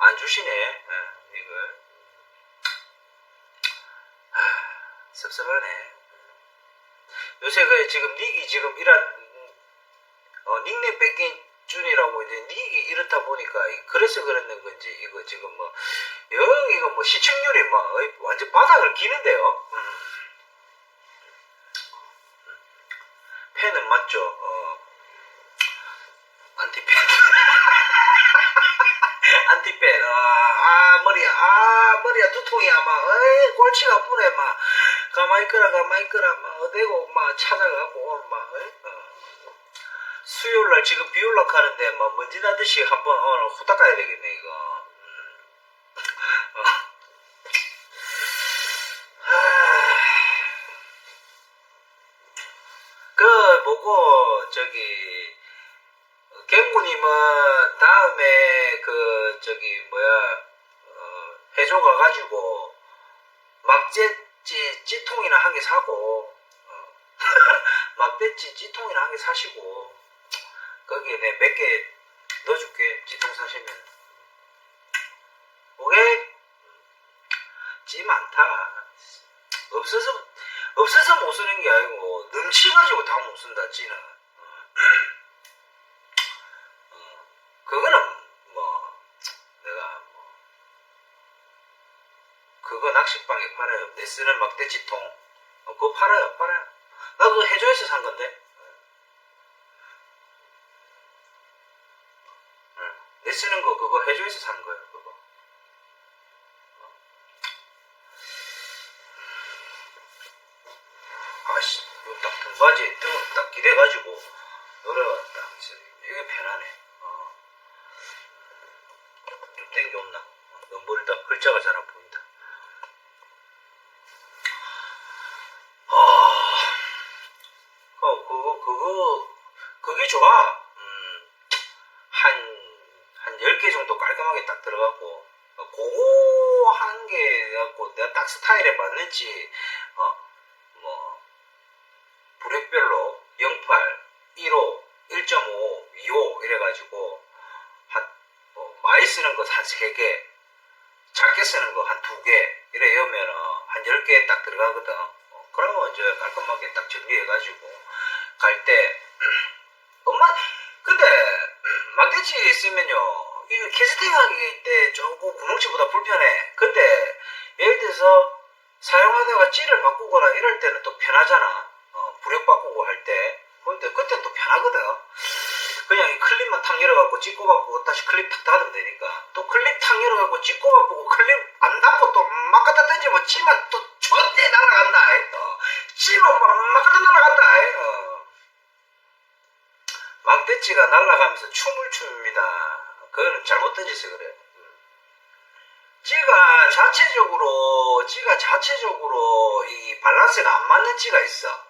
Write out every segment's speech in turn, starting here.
안 주시네. 이걸. 섭섭하네. 요새 지금 닉이 지금 닉네임 뺏긴 준이라고 이제 닉이 이렇다 보니까 그래서 그랬는 건지 이거 지금 이거 시청률이 완전 바닥을 기는데요. 팬은 맞죠. 안티팬. 안티팬. 머리야 두통이야. 골치가 아프네. 가만히 있거라. 어디고 찾아가고 수요일날 지금 비 올라가는데 먼지 나듯이 한번 오늘 후딱 가야 되겠네 이거. 보고 갱구님은 다음에 해조 가가지고 막대찌 찌통이나 한 개 사고 막대찌 찌통이나 한 개 사시고 거기에 내 몇 개 넣어줄게. 찌통 사시면. 오케이? 찌 많다. 없어서 못 쓰는 게 아니고 넘치가지고 다 못 쓴다 찌는. 그거는 내가 그거 낚시방에 팔아요. 내 쓰는 막대찌통. 그거 팔아요. 나도 해조에서 산 건데. 내 쓰는 거 그거 해조에서 산 거예요. 그거. 이거 딱 등바지에 등을 딱 기대가지고 노래가 이게 편하네. 좀 땡겨온나? 너무 멀다. 글자가 잘 안 보인다. 그게 좋아. 한 10개 정도 깔끔하게 딱 들어갔고, 그거 한 개 갖고 내가 딱 스타일에 맞는지, 부력별로 08, 15, 1.5, 25 이래가지고, 많이 쓰는 거 한 3개, 작게 쓰는 거 한 2개, 이래 여면은 한 10개 딱 들어가거든. 그러면 이제 깔끔하게 딱 정리해가지고, 갈 때, 근데, 막대치 쓰면요, 이거 캐스팅 하기 때 조금 구멍치보다 불편해. 근데, 예를 들어서, 사용하다가 찌를 바꾸거나 이럴 때는 또 편하잖아. 부력 바꾸고 할 때. 근데 그때는 또 편하거든. 그냥 이 클립만 탁 열어갖고 찌 꼽아보고 다시 클립 탁 닫으면 되니까. 또 클립 탁 열어갖고 찌 꼽아보고 클립 안 닫고 또 막 갖다 던지면 찌만 또 절대 날아간다. 찌만 막 갖다 날아간다. 막대찌가 날아가면서 춤을 춥니다. 그거는 잘못 던져서 그래. 찌가 자체적으로 이 밸런스가 안 맞는 찌가 있어.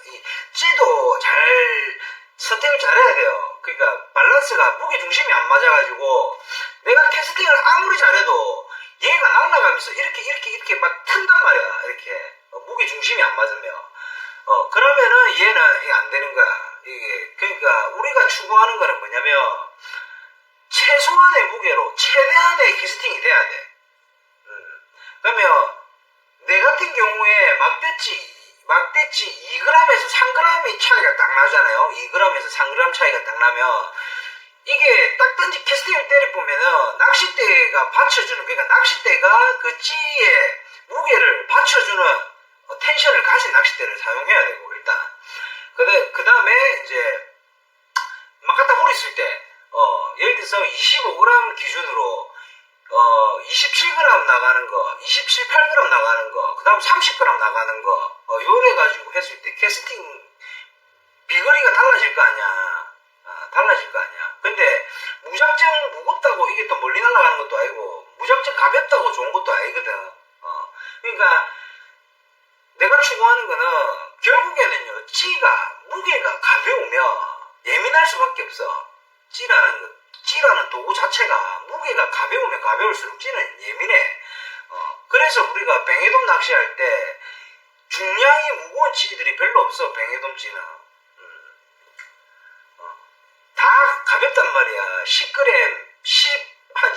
이 찌도 잘 선택을 잘해야 돼요. 그러니까 밸런스가 무게중심이 안 맞아가지고 내가 캐스팅을 아무리 잘해도 얘가 날아가면서 이렇게 막 튼단 말이야. 이렇게 무게중심이 안 맞으면 그러면은 얘는 이게 안 되는 거야. 이게 그러니까 우리가 추구하는 거는 뭐냐면 최소한의 무게로 최대한의 캐스팅이 돼야 돼. 그러면 내 같은 경우에 막대치 2g에서 3g의 차이가 딱 나잖아요. 2g에서 3g 차이가 딱 나면 이게 딱 던지 캐스팅을 때려보면은 낚싯대가 받쳐주는, 그러니까 낚싯대가 그 찌의 무게를 받쳐주는 텐션을 가진 낚싯대를 사용해야 되고, 일단. 그 다음에 이제 막 갖다 버렸을 때 예를 들어서 25g 기준으로 27g 나가는 거, 27, 8g 나가는 거, 그 다음 30g 나가는 거, 요래 가지고 했을 때 캐스팅 비거리가 달라질 거 아니야. 근데 무작정 무겁다고 이게 또 멀리 날아가는 것도 아니고, 무작정 가볍다고 좋은 것도 아니거든. 그러니까 내가 추구하는 거는 결국에는요, 무게가 가벼우면 예민할 수밖에 없어. 찌라는 도구 자체가 무게가 가벼우면 가벼울수록 찌는 예민해. 그래서 우리가 뱅에돔 낚시할 때 중량이 무거운 찌들이 별로 없어. 뱅에돔 찌는 다 가볍단 말이야. 10g, 한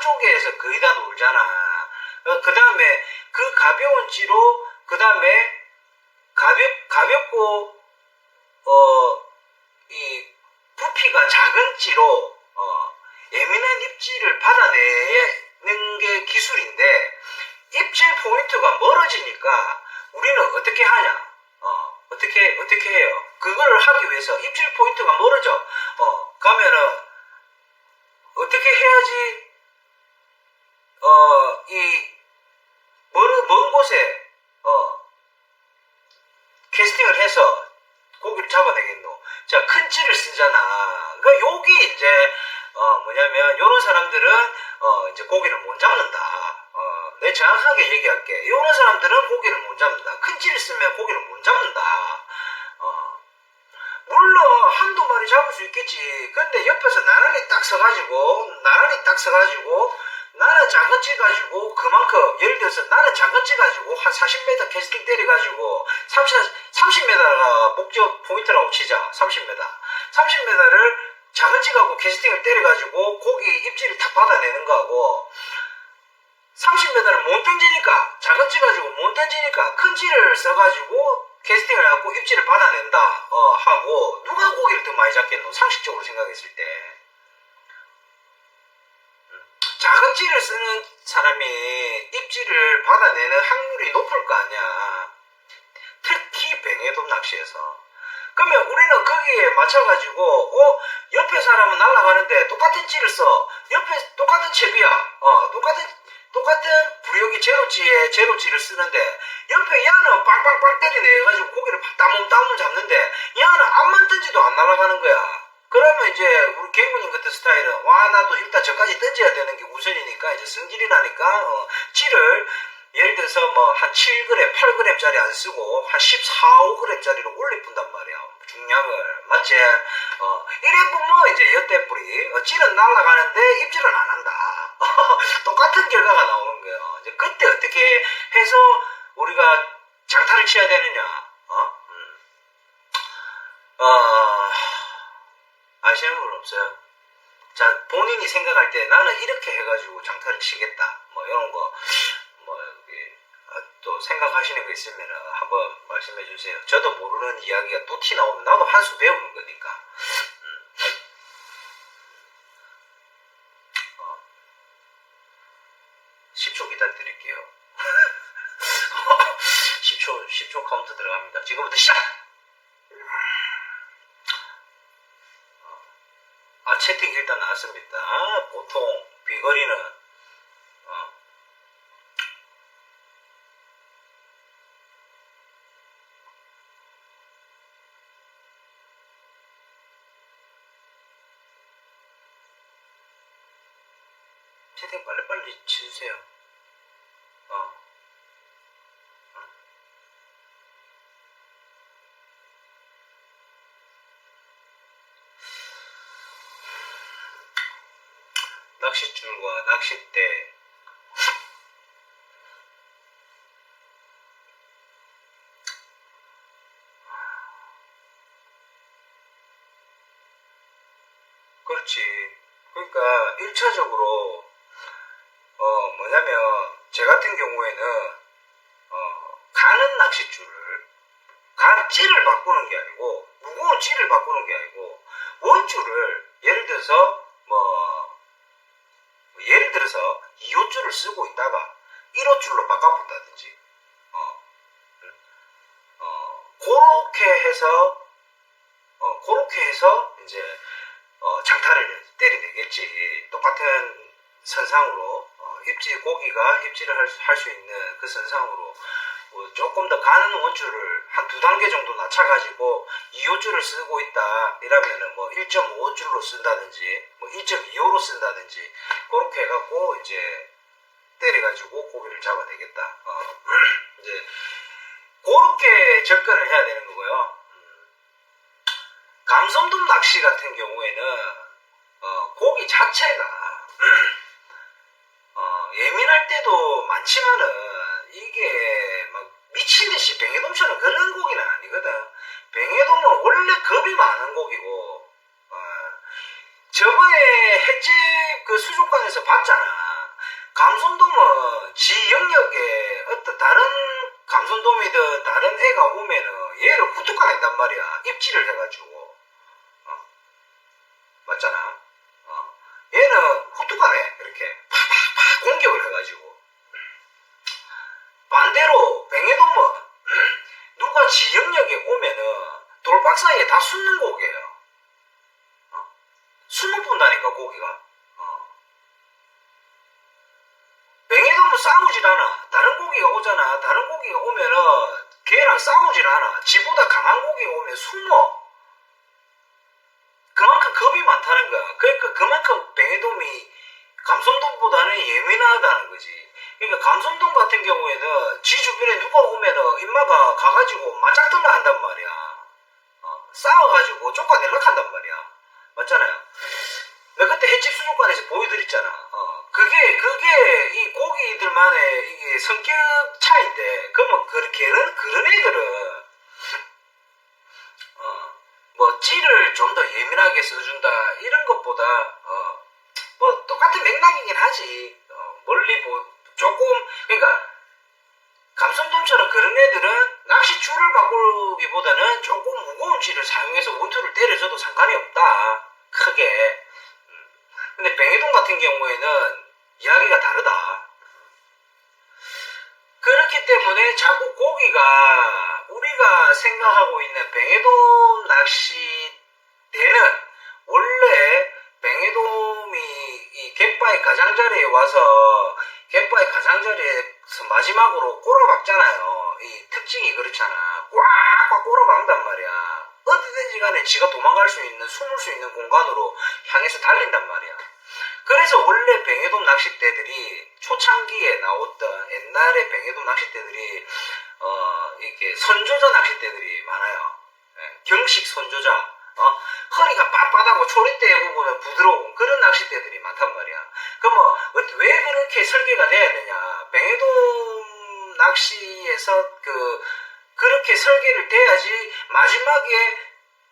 쪽에서 거의 다 놀잖아. 그 다음에 그 가벼운 찌로 그 다음에 가볍고 이 부피가 작은 찌로 예민한 입질을 받아내는 게 기술인데 입질 포인트가 멀어지니까 우리는 어떻게 하냐? 어떻게 해요? 그걸 하기 위해서 입질 포인트가 멀어져. 가면은 어떻게 해야지 이 먼 곳에 캐스팅을 해서 고기를 잡아내겠노. 자, 큰 찌를 쓰잖아. 그러니까 여기 이제 뭐냐면 요런 사람들은 이제 고기를 못 잡는다. 내 정확하게 얘기할게. 요런 사람들은 고기를 못 잡는다. 큰 찌를 쓰면 고기를 못 잡는다. 물론 한두 마리 잡을 수 있겠지. 근데 옆에서 나란히 딱 서가지고 나는 작은 찌 가지고 그만큼 예를 들어서 나는 작은 찌 가지고 한 40m 캐스팅 때려가지고 30m가 목적 포인트라고 치자. 30m를 작은 찌 갖고 캐스팅을 때려가지고 고기 입질을 탁 받아내는 거하고 30m를 못 던지니까 작은 찌 가지고 못 던지니까 큰 찌를 써가지고 캐스팅을 해갖고 입질을 받아낸다 하고 누가 고기를 더 많이 잡겠노? 상식적으로 생각했을 때 작은 찌를 쓰는 사람이 입질을 받아내는 확률이 높을 거 아니야. 특히 뱅에돔 낚시에서. 그러면 우리는 거기에 맞춰가지고 옆에 사람은 날아가는데 똑같은 찌를 써. 옆에 똑같은 채비야. 똑같은 부력이 제로찌를 쓰는데 옆에 야는 빵빵빵 때려내가지고 고기를 따문 잡는데 야는 앞만 던지도 안 날아가는 거야. 그러면 이제 우리 개구님 같은 스타일은 나도 일단 저까지 던져야 되는 게 우선이니까 이제 성질이라니까 찌를 예를 들어서 뭐 한 7g, 8g짜리 안 쓰고 한 14, 5g짜리로 올려푼단 말이야. 중량을 맞지? 이래 보면 이제 여태뿌리 찌는 날아가는데 입질은 안 한다. 똑같은 결과가 나오는 거예요. 이제 그때 어떻게 해서 우리가 장타를 쳐야 되느냐? 아시는 분 없어요? 자, 본인이 생각할 때 나는 이렇게 해가지고 장타를 치겠다. 뭐 이런 거 또 생각하시는 거 있으면 한번 말씀해 주세요. 저도 모르는 이야기가 또 티 나오면 나도 한 수 배우는 거니까. 10초 기다려드릴게요. 10초 카운트 들어갑니다. 지금부터 시작! 채팅 일단 나왔습니다. 보통 비거리는 채팅 빨리 치주세요. 낚싯줄과 낚싯대 그렇지. 그러니까 1차적으로 뭐냐면 제 같은 경우에는 가는 낚싯줄을 찌를 바꾸는 게 아니고 무거운 찌를 바꾸는 게 아니고 원줄을 예를 들어서 예를 들어서 2호줄을 쓰고 있다가 1호줄로 바꿔본다든지 그렇게 해서 이제 장타를 때려내겠지. 똑같은 선상으로 고기가 입질을 할 수 있는 그 선상으로 조금 더 가는 원줄을 한 2단계 정도 낮춰가지고 2호줄을 쓰고 있다 이러면은 뭐 1.5호줄로 쓴다든지 뭐 2.25로 쓴다든지 그렇게 해갖고 이제 때려가지고 고기를 잡아내겠다. 이제 그렇게 접근을 해야 되는 거고요. 감성돔 낚시 같은 경우에는 고기 자체가 예민할 때도 많지만은 이게 막 미친듯이 뱅에돔처럼 그런 고기는 아니거든. 뱅에돔은 원래 겁이 많은 고기고 저번에 횟집 그 수족관에서 봤잖아. 감손돔은 지 영역에 어떤 다른 감손돔이든 다른 애가 오면은 얘를 후툭하겠단 말이야. 입질을 해가지고. 맞잖아. 얘는 후툭하네. 이렇게 팍팍팍 공격을 해가지고. 반대로 뱅에돔은 누가 지 영역에 오면은 돌박 사이에 다 숨는 고기예요. 숨을 본다니까 고기가. 뱅에돔은 싸우질 않아. 다른 고기가 오잖아. 다른 고기가 오면은 걔랑 싸우질 않아. 지보다 강한 고기가 오면 숨어. 그만큼 겁이 많다는 거야. 그러니까 그만큼 뱅에돔이 감손돔보다는 예민하다는 거지. 그러니까 감손돔 같은 경우에는 지 주변에 누가 오면은 인마가 가가지고 맞짱떨라 한단 말이야. 싸워가지고 쫓아내려고 한단 말이야. 맞잖아요. 내가 그때 횟집 수족관에서 보여드렸잖아. 그게 이 고기들만의 이게 성격 차이인데, 그러면 그런 애들은, 뭐, 찌를 좀 더 예민하게 써준다, 이런 것보다, 뭐, 똑같은 맥락이긴 하지. 조금, 그러니까, 감손돔처럼 그런 애들은 낚시줄을 바꾸기보다는 조금 무거운 찌를 사용해서 원투를 때려줘도 상관이 없다. 크게. 근데 뱅에돔 같은 경우에는 이야기가 다르다. 그렇기 때문에 자꾸 고기가 우리가 생각하고 있는 뱅에돔 낚시대는 원래 뱅에돔이 이 갯바위 가장자리에 와서 갯바위 가장자리에서 마지막으로 꼬라박잖아요. 이 특징이 그렇잖아. 꽉꽉 꼬라박는단 말이야. 어디든지 간에 지가 도망갈 수 있는, 숨을 수 있는 공간으로 향해서 달린단 말이야. 그래서 원래 뱅에돔 낚싯대들이 초창기에 나왔던 옛날에 뱅에돔 낚싯대들이 이렇게 선조자 낚싯대들이 많아요. 경식 선조자. 허리가 빳빳하고 초리대 부분은 부드러운 그런 낚싯대들이 많단 말이야. 그럼 왜 그렇게 설계가 돼야 되냐? 뱅에돔 낚시에서 그렇게 설계를 돼야지 마지막에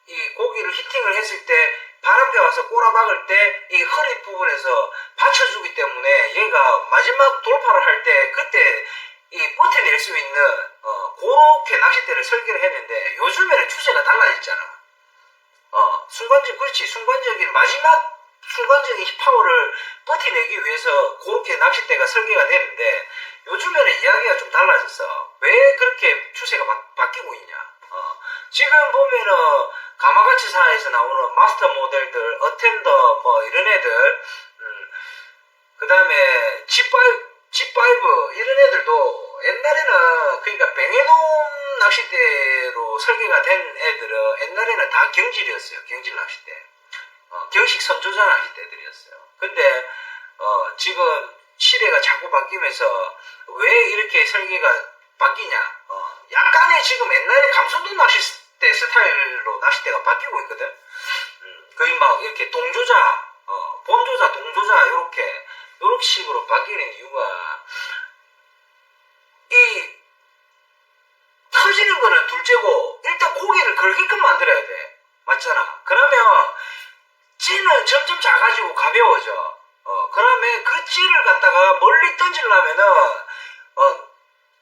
이 고기를 히팅을 했을 때 발 앞에 와서 꼬라박을 때 이 허리 부분에서 받쳐주기 때문에 얘가 마지막 돌파를 할 때 그때 이 버텨낼 수 있는 그렇게 낚싯대를 설계를 했는데 요즘에는 추세가 달라졌잖아. 순간적인 마지막 순간적인 파워를 버텨내기 위해서 그렇게 낚싯대가 설계가 되는데 요즘에는 이야기가 좀 달라졌어. 왜 그렇게 추세가 바뀌고 있냐? 지금 보면은 가마가치사에서 나오는 마스터 모델들, 어텐더 뭐 이런 애들, 그 다음에 G5 이런 애들도 옛날에는 그러니까 뱅에돔 낚싯대로 설계가 된 애들은 옛날에는 다 경질이었어요. 경질 낚싯대. 경식 선조자 낚싯대들이었어요. 근데 지금 시대가 자꾸 바뀌면서 왜 이렇게 설계가 바뀌냐? 약간의 지금 옛날에 감손돔 낚싯대 스타일로 낚싯대가 바뀌고 있거든. 거의 막 이렇게 동조자, 본조자, 동조자 이렇게 식으로 바뀌는 이유가 이 터지는 거는 둘째고 일단 고기를 걸게끔 만들어야 돼. 맞잖아. 그러면 찌는 점점 작아지고 가벼워져. 그러면 그 찌를 갖다가 멀리 던지려면은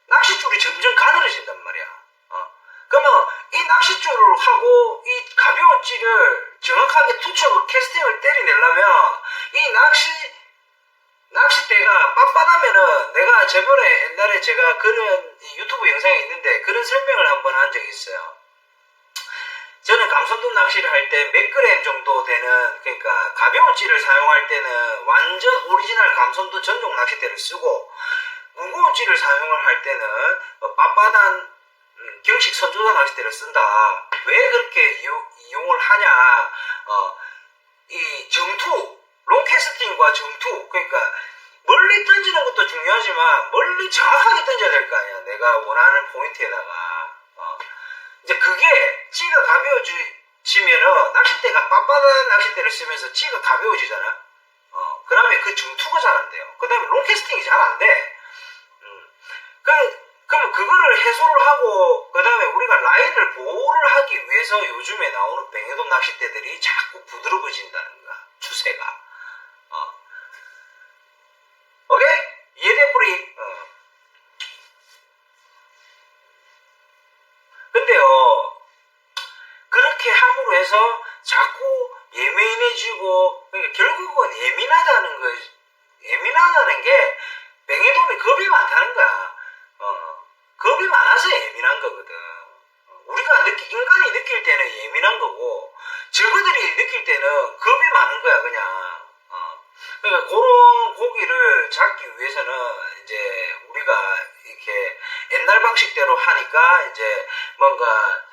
낚싯줄이 점점 가늘어진단 말이야. 그러면 이 낚싯줄을 하고 이 가벼운 찌를 정확하게 투척을 캐스팅을 때려내려면 이 낚싯대가 빳빳하면은 내가 저번에 옛날에 제가 그런 유튜브 영상이 있는데 그런 설명을 한번 한 적이 있어요. 저는 감손돔 낚시를 할 때 몇 그램 정도 되는 그러니까 가벼운 찌를 사용할 때는 완전 오리지널 감손돔 전용 낚싯대를 쓰고 무거운 찌를 사용을 할 때는 빳빳한 경식 선조자 낚싯대를 쓴다. 왜 그렇게 이용을 하냐? 이 정투, 롱캐스팅과 정투, 그러니까 멀리 던지는 것도 중요하지만 멀리 정확하게 던져야 될 거 아니야. 내가 원하는 포인트에다가. 이제 그게 찌가 가벼워지면은 낚싯대가 빳빳한 낚싯대를 쓰면서 찌가 가벼워지잖아. 그러면 그 정투가 잘 안 돼요. 그 다음에 롱캐스팅이 잘 안 돼. 그럼 그거를 해소를 하고 그 다음에 우리가 라인을 보호를 하기 위해서 요즘에 나오는 뱅에돔 낚싯대들이 자꾸 부드러워진다는 거야. 추세가. 오케이? 그래서 자꾸 예민해지고, 그러니까 결국은 예민하다는 게 뱅에돔이 겁이 많다는 거야. 겁이 많아서 예민한 거거든. 인간이 느낄 때는 예민한 거고, 저거들이 느낄 때는 겁이 많은 거야, 그냥. 그러니까 그런 고기를 잡기 위해서는 이제 우리가 이렇게 옛날 방식대로 하니까 이제 뭔가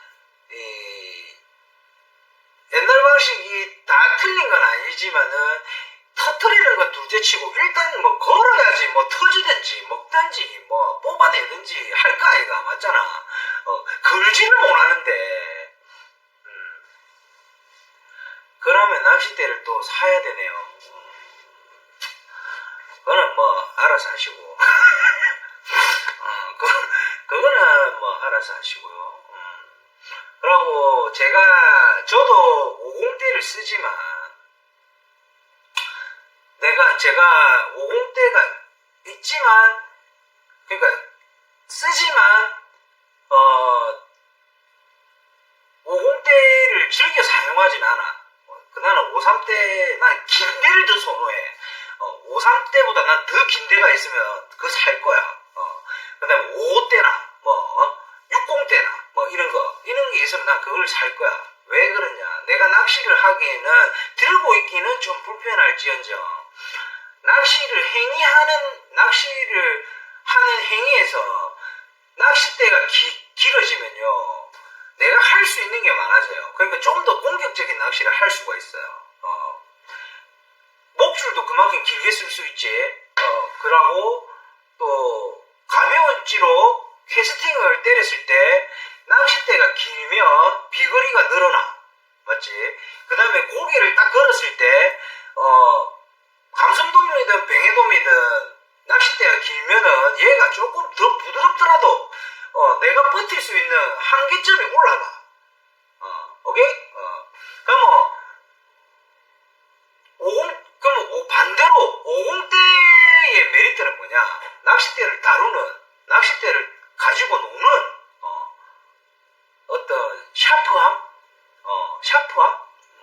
옛날 방식이 다 틀린 건 아니지만은 터트리는 건 둘째치고 일단 뭐 걸어야지 뭐 터지든지 먹든지 뭐 뽑아내든지 할 거 아이가 맞잖아. 걸지를 못하는데 그러면 낚싯대를 또 사야 되네요. 그거는 뭐 알아서 하시고 그거는 뭐 알아서 하시고요. 그리고 저도 50대를 쓰지만 제가 50대가 있지만 그러니까 쓰지만 50대를 즐겨 사용하진 않아. 나는 53대 난 긴 대를 더 선호해. 53대보다 난 더 긴 대가 있으면 그거 살 거야. 그 다음에 55대나 뭐 60대나 뭐 이런 게 있으면 난 그걸 살 거야. 왜 그러냐? 내가 낚시를 하기에는 들고 있기는 좀 불편할지언정 낚시를 하는 행위에서 낚싯대가 길어지면요 내가 할 수 있는 게 많아져요. 그러니까 좀 더 공격적인 낚시를 할 수가 있어요. 목줄도 그만큼 길게 쓸 수 있지. 그러고 또 가벼운 찌로 캐스팅을 때렸을 때 낚싯대가 길면 비거리가 늘어나. 맞지? 그 다음에 고기를 딱 걸었을 때 감성돔이든 뱅에돔이든 낚싯대가 길면은 얘가 조금 더 부드럽더라도 내가 버틸 수 있는 한계점이 올라가. 오케이? 그럼 반대로 50대의 메리트는 뭐냐? 낚싯대를 가지고 노는 어떤 샤프함?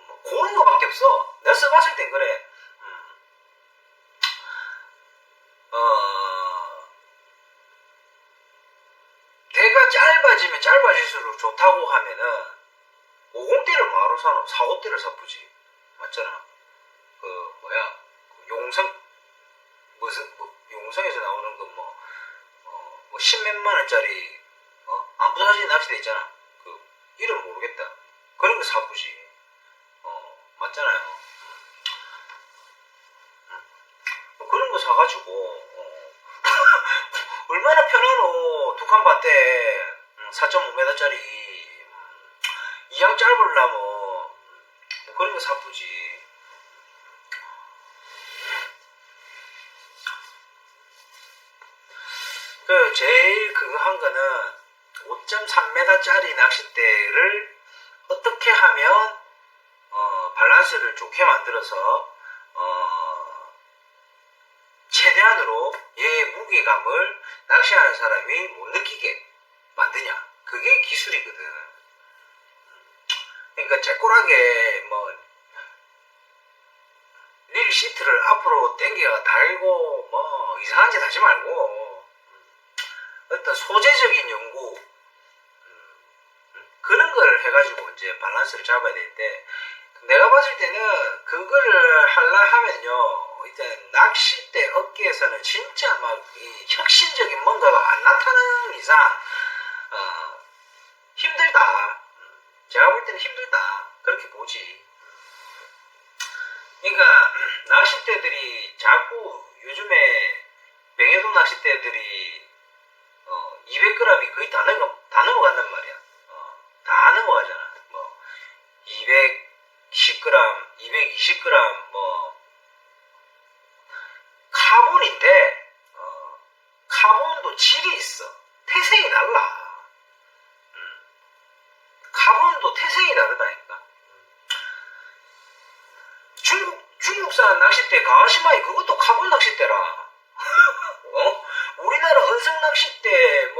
뭐 그런 거밖에 없어. 내가 써봤을 땐 그래. 대가 짧아지면 짧아질수록 좋다고 하면은 50대를 뭐하러 사노? 45대를 사쁘지. 맞잖아. 용성에서 나오는 거 뭐 10몇만 원짜리 안 부서진 낚싯대 있잖아. 이름 모르겠다. 그런 거 사쁘지. 맞잖아요. 그런 거 사가지고 얼마나 편하노. 두 칸 밭대 4.5m짜리 이양 짧으려면 뭐 그런 거 사쁘지. 제일 그거 한 거는 5.3m짜리 낚싯대를 어떻게 하면 밸런스를 좋게 만들어서 최대한으로 얘의 무게감을 낚시하는 사람이 못 느끼게 만드냐. 그게 기술이거든. 그러니까 째꼬라게 릴 시트를 앞으로 당겨 달고 뭐 이상한 짓 하지 말고 어떤 소재적인 연구 그런 걸 해가지고 이제 밸런스를 잡아야 되는데 내가 봤을 때는 그거를 하려 하면요 일단 낚싯대 업계에서는 진짜 막 이 혁신적인 뭔가가 안 나타나는 이상 힘들다. 제가 볼 때는 힘들다 그렇게 보지. 그러니까 낚싯대들이 자꾸 요즘에 뱅에돔 낚싯대들이 200g이 거의 다 넘어간단 말이야. 다 넘어가잖아. 뭐 210g, 220g 뭐 카본인데 카본도 질이 있어. 태생이 달라. 카본도 태생이 다르다니까. 중국산 낚싯대 가와시마이 그것도 카본 낚싯대라. 우리나라 은성 낚싯대,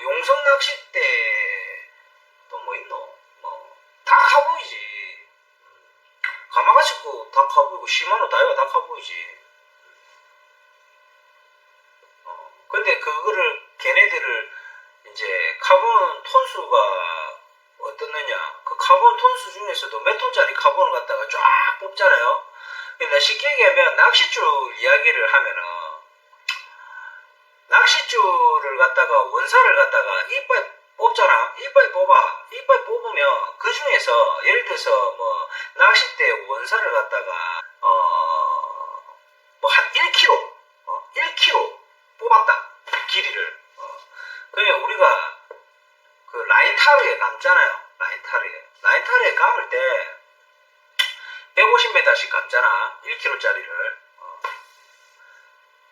용성 낚싯대, 또 뭐 있노? 다 카본이지. 커 보이고 시마노 다이와 다 커 보이지. 근데 그거를 걔네들을 이제 카본 톤수가 어떻느냐, 그 카본 톤수 중에서도 몇 톤짜리 카본을 갖다가 쫙 뽑잖아요. 근데 쉽게 얘기하면 낚싯줄 이야기를 하면은 낚싯줄을 갖다가 원사를 갖다가 이빨 뽑잖아. 이빨 뽑아. 이빨 뽑으면 그 중에서 예를 들어서 뭐 낚싯대 원사를 갖다가 뭐 한 1kg 1kg 뽑았다. 길이를. 그러면 우리가 그 라인 타르에 감잖아요. 라인 타르에 감을 때 150m씩 감잖아. 1kg짜리를.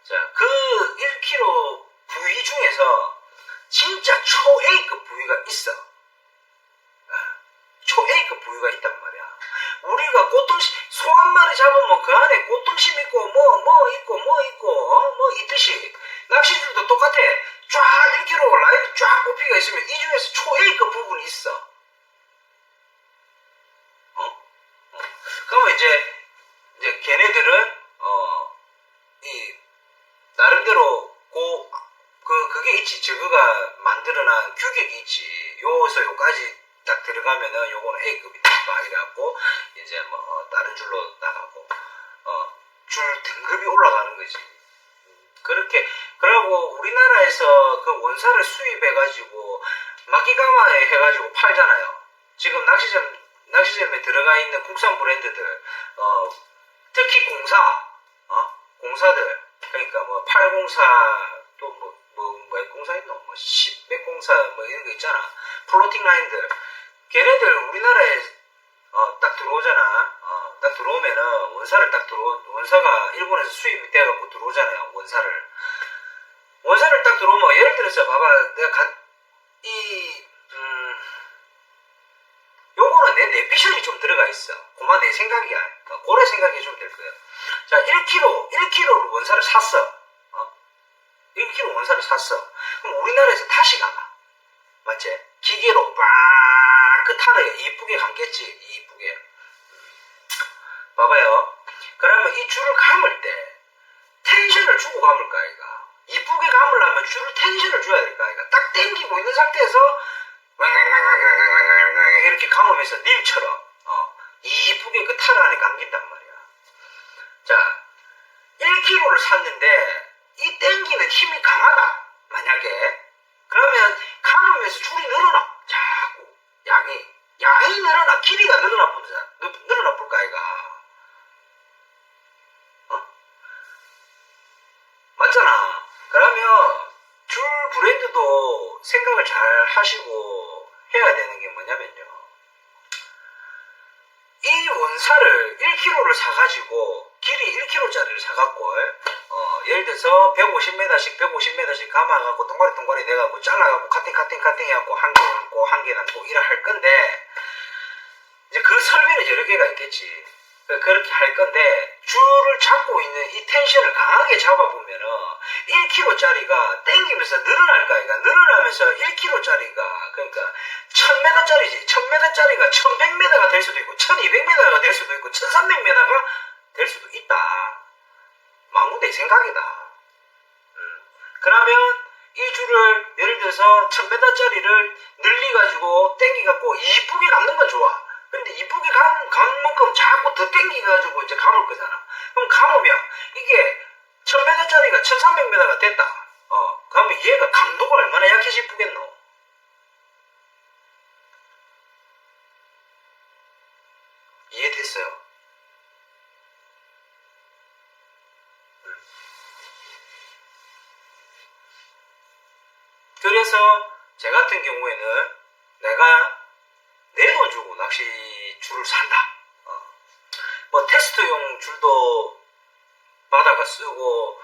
자, 그 1kg 부위 중에서 진짜 초A급 부위가 있어. 초A급 부위가 있단 말이야. 우리가 꽃등심, 소 한 마리 잡으면 그 안에 꽃등심 있고, 뭐 있듯이, 낚시줄도 똑같아. 쫙 1kg 라인이 쫙 뽑히가 있으면 이 중에서 초A급 부분이 있어. 그러면 이제 걔네들은, 나름대로, 그게 있지. 저거가 만들어낸 규격이 있지. 요에서 요까지 딱 들어가면은 요거는 A급이다. 막 이래갖고, 이제 뭐, 다른 줄로 나가고, 줄 등급이 올라가는 거지. 그러고 우리나라에서 그 원사를 수입해가지고, 막기가마에 해가지고 팔잖아요. 지금 낚시점에 들어가 있는 국산 브랜드들, 특히 공사들, 그러니까 뭐, 804, 또 몇 공사 있노? 뭐, 10몇 공사, 뭐, 이런 거 있잖아. 플로팅 라인들. 걔네들 우리나라에, 딱 들어오잖아. 딱 들어오면은, 원사가 일본에서 수입이 돼갖고 들어오잖아요. 원사를 딱 들어오면, 예를 들어서, 봐봐, 요거는 내 내피션이 좀 들어가 있어. 그만 내 생각이야. 고래 생각이 좀 될 거야. 자, 1kg를 원사를 샀어. 1kg 원사를 샀어. 그럼 우리나라에서 다시 감아. 맞지? 기계로 그 타르에 이쁘게 감겠지. 이쁘게. 봐봐요. 그러면 이 줄을 감을 때 텐션을 주고 감을까, 아이가? 이쁘게 감으려면 줄을 텐션을 줘야 될까, 아이가? 딱 당기고 있는 상태에서 이렇게 감으면서 닐처럼 이쁘게 그 타르 안에 감긴단 말이야. 자, 1kg를 샀는데 이 땡기는 힘이 강하다. 만약에 그러면 감으면서 줄이 늘어나. 자꾸 양이 늘어나. 길이가 늘어나 볼까 아이가. 맞잖아. 그러면 줄 브랜드도 생각을 잘 하시고 해야 되는 게 뭐냐면요, 이 원사를 1kg를 사가지고 길이 1kg짜리를 사갖고 예를 들어서 150m씩 감아갖고 동가리 내갖고 잘라갖고 카팅 해갖고 한 개 남고 이래 할 건데, 이제 그 설비는 여러 개가 있겠지. 그렇게 할 건데, 줄을 잡고 있는 이 텐션을 강하게 잡아보면은 1kg짜리가 땡기면서 늘어날 거야. 늘어나면서 1kg짜리가, 그러니까 1000m짜리지. 1000m짜리가 1100m가 될 수도 있고 1200m가 될 수도 있고 1300m가 될 수도 있다. 망군의 생각이다. 그러면 이 줄을 예를 들어서 1000m짜리를 늘리가지고 땡기갖고 이쁘게 감는 건 좋아. 근데 이쁘게 감은 만큼 자꾸 더 땡기가지고 이제 감을 거잖아. 그럼 감으면 이게 1000m짜리가 1300m가 됐다. 그러면 얘가 감도가 얼마나 약해서 이쁘겠노? 이해됐어요? 그래서 제 같은 경우에는 내가 내 돈 주고 낚시 줄을 산다. 뭐 테스트용 줄도 받아가 쓰고,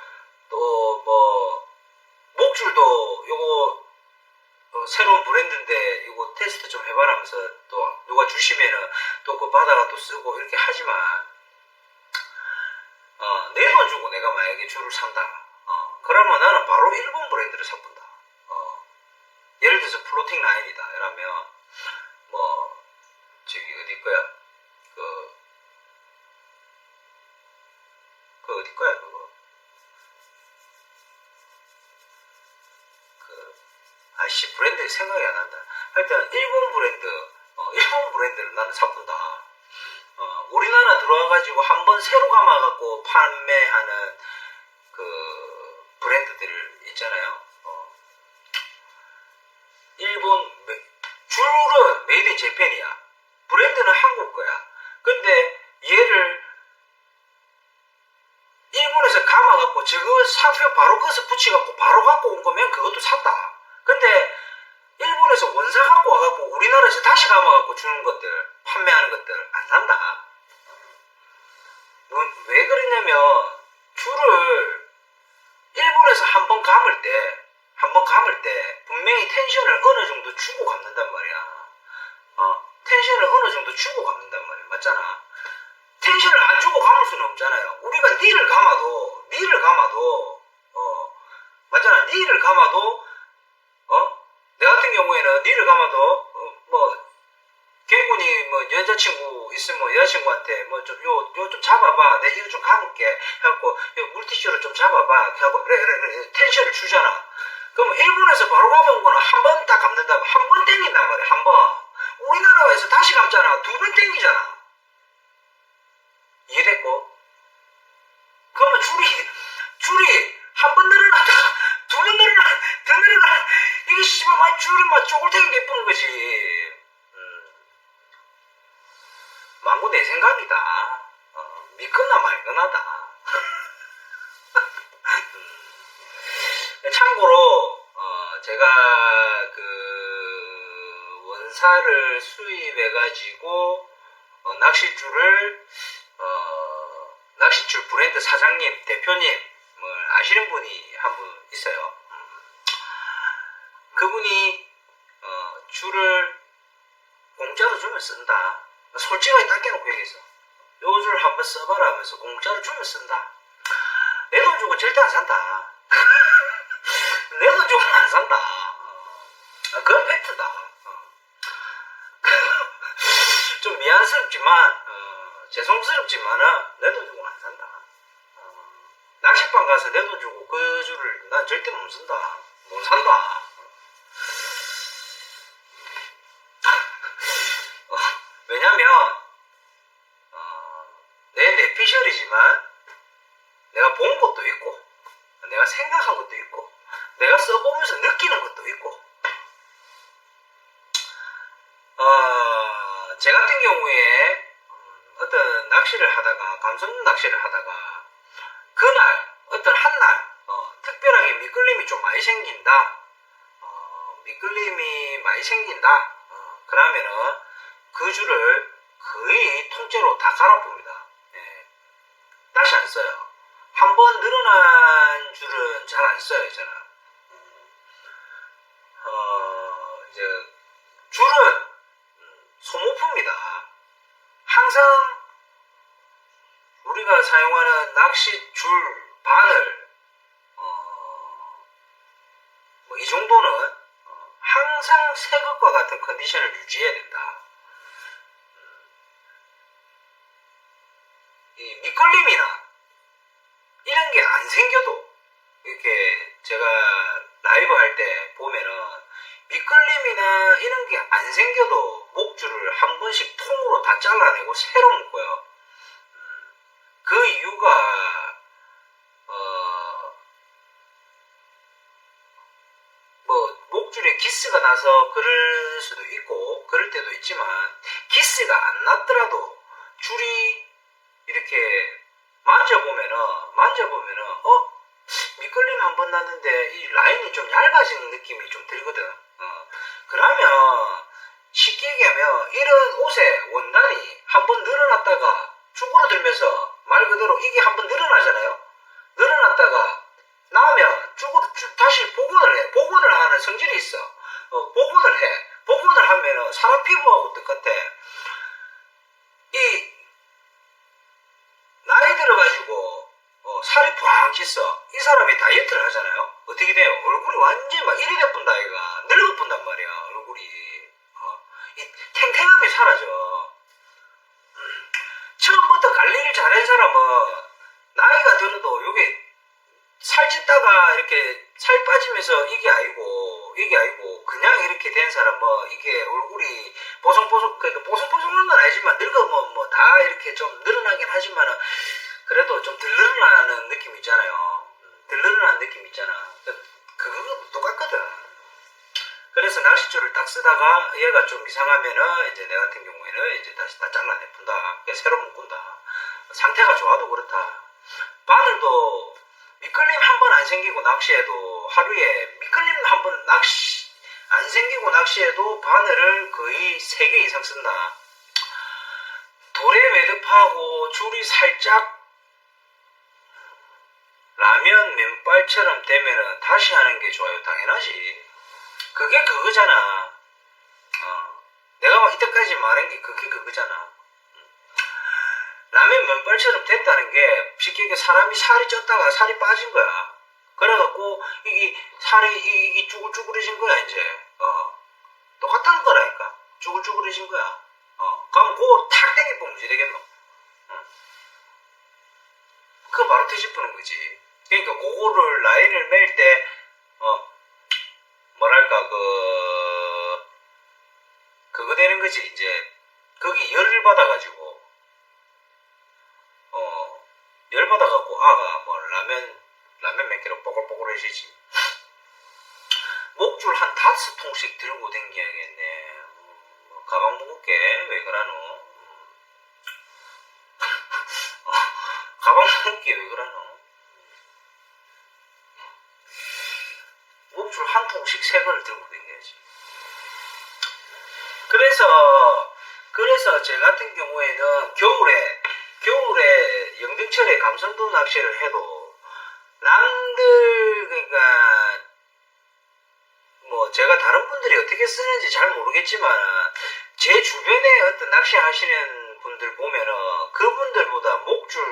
또 뭐 목줄도 요거 새로운 브랜드인데 이거 테스트 좀 해봐라면서 또 누가 주시면은 또 그거 받아가 또 쓰고 이렇게 하지만, 내 돈 주고 내가 만약에 줄을 산다. 그러면 나는 바로 일본 브랜드를 사본다. 예를 들어서 플로팅 라인이다. 이러면 뭐 저기 어디 거야? 어디 거야 그거? 아씨 브랜드 생각이 안 난다. 하여튼 일본 브랜드를 나는 사본다. 우리나라 들어와가지고 한번 새로 감아갖고 판매하는 그 브랜드들 있잖아요. 일본 줄은 메이드 인 재팬이야. 브랜드는 한국 거야. 근데 얘를 일본에서 감아갖고 저거 상표 바로 그어서 붙여갖고 바로 갖고 온 거면 그것도 산다. 근데 일본에서 원사 갖고 와갖고 우리나라에서 다시 감아갖고 주는 것들, 판매하는 것들 안 산다. 왜 그러냐면 줄을 일본에서 한 번 감을 때 분명히 텐션을 어느 정도 주고 감는단 말이야. 텐션을 어느 정도 주고 감는단 말이야. 맞잖아. 텐션을 안 주고 감을 수는 없잖아요. 우리가 니를 감아도 맞잖아. 니를 감아도 내 같은 경우에는 니를 감아도 개군이 여자친구 있으면 여자친구한테 요 좀 잡아봐. 내 이거 좀 감을게 해갖고 요 물티슈를 좀 잡아봐 하고 그래 텐션을 주잖아. 그럼 일본에서 바로 감은 거는 한 번 딱 감는다고 한 번 땡긴단 말이야. 한 번. 우리나라에서 다시 감잖아. 두 번 땡기잖아. 이해됐고? 그러면 줄이 한 번 늘어나다가 두 번 더 늘어나. 이게 씨발 막 줄은 막 쪼글탱이 예쁜 거지. 망고 내 생각이다. 믿거나 말거나다. 참고로 제가 그 원사를 수입해가지고 낚싯줄 브랜드 사장님, 대표님을 아시는 분이 한 분 있어요. 그분이 줄을 공짜로 주면 쓴다. 솔직하게 딱 깨놓고 얘기했어. 요 줄 한번 써봐라 하면서 공짜로 주면 쓴다. 내 돈 주고 절대 안 산다. 내 돈 주고 안 산다. 그건 팩트다. 좀 미안스럽지만 죄송스럽지만은 내 돈 주고 안 산다. 낚시방 가서 내 돈 주고 그 줄을 난 절대 못 쓴다. 못 산다. 왜냐면 내 내피셜이지만 내가 본 것도 있고 내가 생각한 것도 있고 내가 써보면서 느끼는 것도 있고 제 같은 경우에 어떤 낚시를 하다가 감성 낚시를 하다가 그날 어떤 한날 특별하게 미끌림이 좀 많이 생긴다. 그러면은 그 줄을 거의 통째로 다 갈아봅니다. 예. 다시 안 써요. 한 번 늘어난 줄은 잘 안 써요, 저는. 이제 줄은 소모품이다. 항상 우리가 사용하는 낚싯줄 바늘 이 정도는 항상 새 것과 같은 컨디션을 유지해야 된다. 이 미끌림이나 이런 게 안 생겨도 이렇게 제가 라이브 할 때 보면은 미끌림이나 이런 게 안 생겨도 목줄을 한 번씩 통으로 다 잘라내고 새로 묶어요. 그 이유가 목줄에 기스가 나서 그럴 수도 있고 그럴 때도 있지만 기스가 안 났더라도 줄이 이렇게 만져보면은 미끌림 한 번 났는데 이 라인이 좀 얇아지는 느낌이 좀 들거든. 그러면 쉽게 얘기하면 이런 옷의 원단이 한 번 늘어났다가 쭈그러들면서 말 그대로 이게 한 번 늘어나잖아요. 늘어났다가 나오면 다시 복원을 해. 복원을 하는 성질이 있어. 복원을 해. 복원을 하면은 사람 피부하고 똑같아. 이 나이 들어가지고 살이 푹 찌어. 이 사람이 다이어트를 하잖아요. 어떻게 돼요? 얼굴이 완전히 막 이리 돼뿐다 얘가 늙어뿐단 말이야. 얼굴이 이 탱탱함이 사라져. 처음부터 관리를 잘한 사람은 나이가 들어도 요게 살찌다가 이렇게 살 빠지면서 이게 아니고 그냥 이렇게 된 사람 뭐 이게 얼굴이 보송보송 그러니까 보송보송한 건 아니지만 늙으면 뭐 다 이렇게 좀 늘어나긴 하지만은 그래도 좀 덜 늘어나는 느낌 있잖아요. 덜 늘어나는 느낌 있잖아. 그거 똑같거든. 그래서 낚싯줄을 딱 쓰다가 얘가 좀 이상하면은 이제 내 같은 경우에는 이제 다시 다 잘라내푼다. 새로 묶은다. 상태가 좋아도 그렇다. 바늘도 미끌림 한 번 안 생기고 낚시해도 하루에 미끌림 한 번 낚시 안 생기고 낚시해도 바늘을 거의 3개 이상 쓴다. 돌에 매듭하고 줄이 살짝 라면 면발처럼 되면은 다시 하는 게 좋아요. 당연하지. 그게 그거잖아. 내가 이때까지 말한 게 그게 그거잖아. 라면 면발처럼 됐다는 게 쉽게 얘기해 사람이 살이 쪘다가 살이 빠진 거야. 그래갖고 이게 살이 이게 쭈글쭈글해진 거야 이제. 똑같다는 거라니까. 쭈글쭈글해진 거야. 그럼 그거 탁 땡겨보면 어찌 되겠노? 그거 바로 뒤집히는 거지. 그러니까 그거를 라인을 맬 때 뭐랄까 그거 되는 거지. 이제 거기 열을 받아가지고 열 받아갖고 아가 뭐 라면 몇 개로 뽀글뽀글해지지. 목줄 한 5통씩 들고 댕겨야겠네. 가방 무겁게 왜 그러노? 가방 무겁게 왜 그러노? 목줄 한 통씩 3개를 들고 댕겨야지. 그래서 제 같은 경우에는 겨울에 영등철에 감성도 낚시를 해도 남들 그러니까 뭐 제가 다른 분들이 어떻게 쓰는지 잘 모르겠지만 제 주변에 어떤 낚시 하시는 분들 보면은 그분들보다 목줄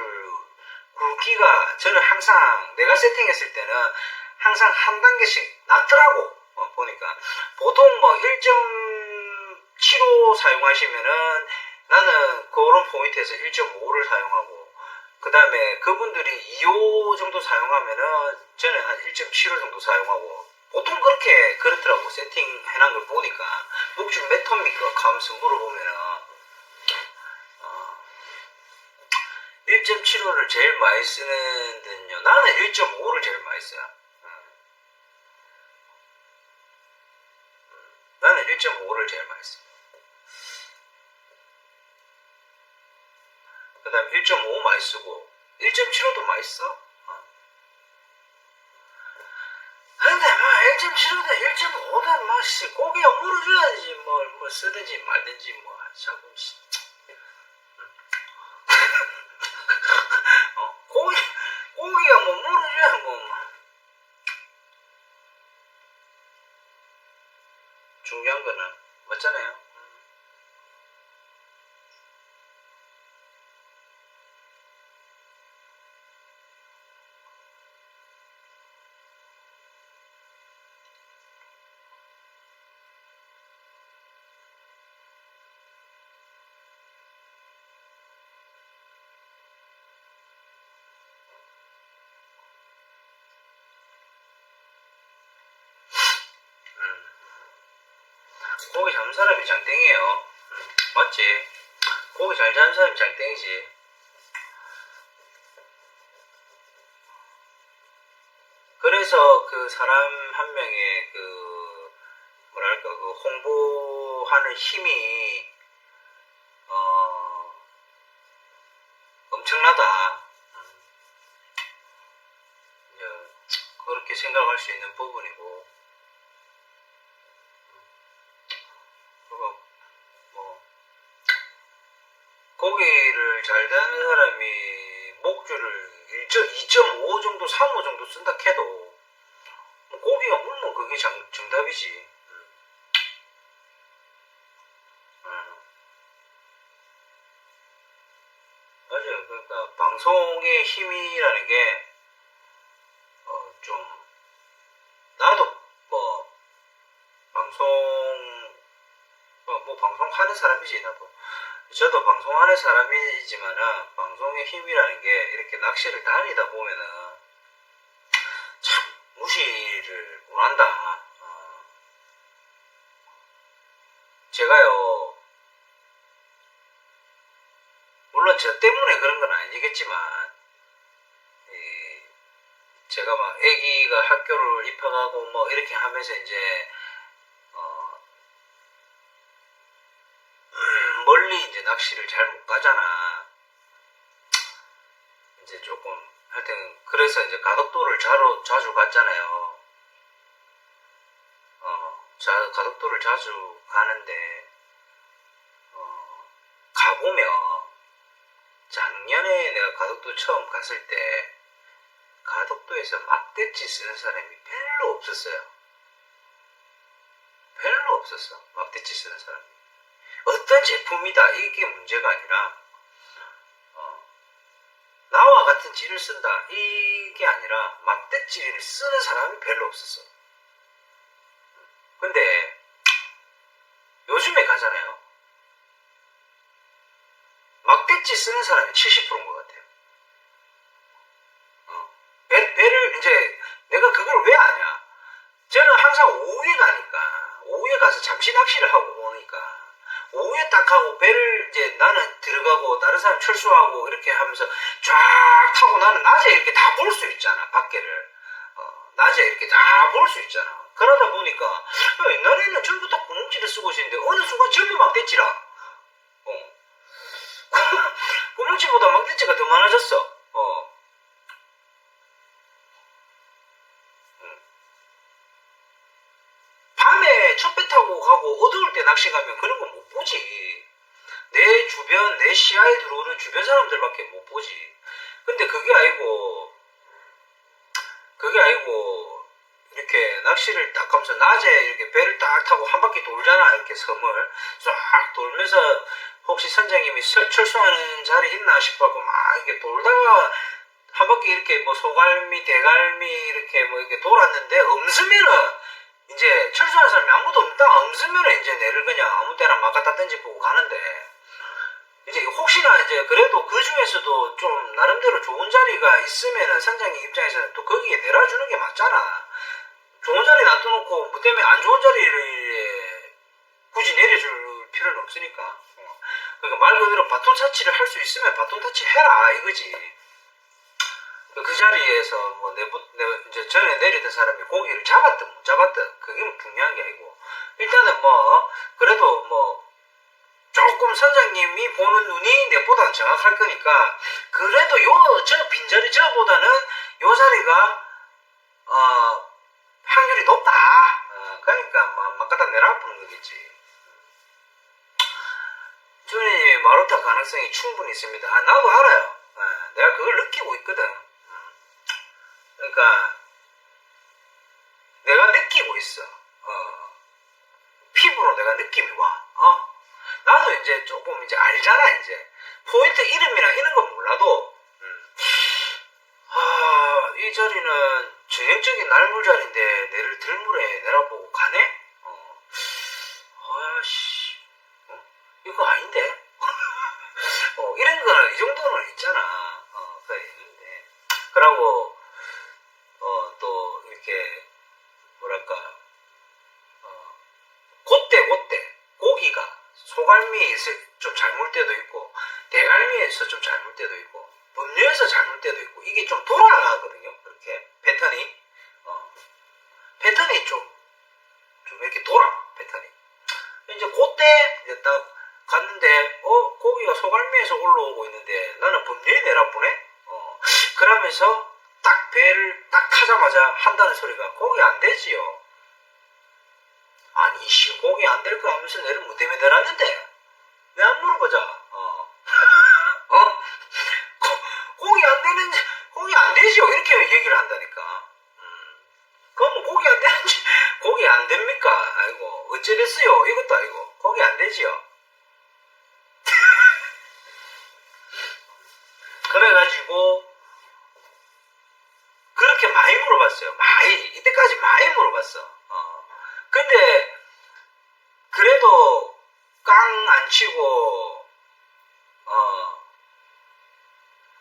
굵기가 저는 항상 내가 세팅했을 때는 항상 한 단계씩 낮더라고. 보니까 보통 뭐 1.75 사용하시면은 나는 그런 포인트에서 1.5를 사용하고 그 다음에 그분들이 2호 정도 사용하면은 저는 한 1.75 정도 사용하고 보통 그렇더라고. 세팅 해놓은 걸 보니까 목줄 몇 톤입니까? 감수 물어보면은 1.75를 제일 많이 쓰는 데는요. 나는 1.5를 제일 많이 써요. 나는 1.5를 제일 많이 써. 그 다음에 1.5 많이 쓰고 1.75도 많이 써. 근데 1.75든 1.5든 고기가 물어줘야지 뭘 쓰든지 말든지 뭐 자꾸 고기가 뭐 물어줘야 뭐 중요한 거는 맞잖아요. 고기 잡는 사람이 장땡이에요. 맞지? 고기 잘 잡는 사람이 장땡이지. 그래서 그 사람 한 명의 뭐랄까 그 홍보하는 힘이 엄청나다. 그렇게 생각할 수 있는 부분이고. 뭐 고기를 잘 잡는 사람이 목줄을 2.5 정도 3호 정도 쓴다 해도 뭐 고기가 물면 그게 정답이지. 맞아요. 그러니까 방송의 힘이라는 게 좀 나도 뭐 방송 뭐 방송하는 사람이지 나도. 저도 방송하는 사람이지만은 방송의 힘이라는 게 이렇게 낚시를 다니다 보면은 참 무시를 못한다. 제가요, 물론 저 때문에 그런 건 아니겠지만, 제가 막 아기가 학교를 입학하고 뭐 이렇게 하면서 이제 멀리 이제 낚시를 잘 못 가잖아. 이제 조금 하여튼 그래서 이제 가덕도를 자주 갔잖아요. 가덕도를 자주 가는데 가보면 작년에 내가 가덕도 처음 갔을 때 가덕도에서 막대치 쓰는 사람이 별로 없었어요. 별로 없었어. 막대치 쓰는 사람이. 어떤 제품이다 이게 문제가 아니라 나와 같은 찌를 쓴다 이게 아니라 막대찌를 쓰는 사람이 별로 없었어. 근데 요즘에 가잖아요. 막대찌 쓰는 사람이 70%인 것 같아요. 배를 이제 내가 그걸 왜 아냐? 저는 항상 오후에 가니까 오후에 가서 잠시 낚시를 하고 오니까 오후에 딱 하고 배를 이제 나는 들어가고 다른 사람 철수하고 이렇게 하면서 쫙 타고 나는 낮에 이렇게 다 볼 수 있잖아. 밖에를 낮에 이렇게 다 볼 수 있잖아. 그러다 보니까 옛날에는 전부 다 구멍치를 쓰고 있었는데 어느 순간 전부 막대치라. 구멍치보다 막대치가 더 많아졌어. 밤에 첫 배 타고 가고 어두울 때 낚시 가면 그런 거 못 보지. 내 주변, 내 시야에 들어오는 주변 사람들밖에 못 보지. 근데 그게 아니고 이렇게 낚시를 딱 하면서 낮에 이렇게 배를 딱 타고 한 바퀴 돌잖아. 이렇게 섬을 쫙 돌면서 혹시 선장님이 철수하는 자리 있나 싶어갖고 막 이렇게 돌다가 한 바퀴 이렇게 뭐 소갈미, 대갈미 이렇게 뭐 이렇게 돌았는데 없으면은 이제 철수하는 사람이 아무도 없다. 없으면은 이제 내를 그냥 아무 때나 막 갖다 던지고 가는데 이제 혹시나 이제 그래도 그 중에서도 좀 나름대로 좋은 자리가 있으면은 선장님 입장에서는 또 거기에 내려주는 게 맞잖아. 좋은 자리 놔둬놓고 뭐 때문에 안 좋은 자리를 굳이 내려줄 필요는 없으니까. 그러니까 말 그대로 바톤 타치를 할 수 있으면 바톤 타치 해라 이거지. 그 자리에서 뭐 이제 전에 내리던 사람이 고기를 잡았든 못 잡았든 그게 뭐 중요한 게 아니고 일단은 뭐 그래도 뭐 조금 선장님이 보는 눈이 내보다는 정확할 거니까 그래도 저 빈자리 저보다는 요 자리가 확률이 높다. 그러니까 막 갖다 내려보는 거겠지. 저는 마루타 가능성이 충분히 있습니다. 나도 알아요. 내가 그걸 느끼고 있거든. 그러니까 내가 느끼고 있어. 피부로 내가 느낌이 와. 나도 이제 조금 이제 알잖아. 이제 포인트 이름이나 이런 건 몰라도 이 자리는 전형적인 날물 자리인데 내를 들물에 내려보고 가네? 이거 아닌데? 이런 거는 이 정도는 있잖아. 그래 있는데 그러고 또 이렇게 뭐랄까 그때 고기가 소갈미에서 좀 잘 물 때도 있고 대갈미에서 좀 잘 물 때도 있고 법류에서 잘 물 때도 있고 이게 좀 돌아가거든요. 그렇게 패턴이 좀 이렇게 돌아. 패턴이 이제 그때 이제 딱 갔는데 고기가 소갈미에서 올라오고 있는데 나는 법류에 내려보네. 그러면서 딱 배를 딱 타자마자 한다는 소리가 고기 안 되지요. 아니 고기 안 될 거 하면서 내를 뭐 때문에 내놨는데 내 안 물어보자. 고기 안 되지요 이렇게 얘기를 한다니까. 그럼 고기 안 되는지 고기 안 됩니까? 아이고 어째 됐어요 이것도 아니고 고기 안 되지요. 그래가지고 그렇게 많이 물어봤어요. 이때까지 많이 물어봤어. 근데 그래도 깡 안 치고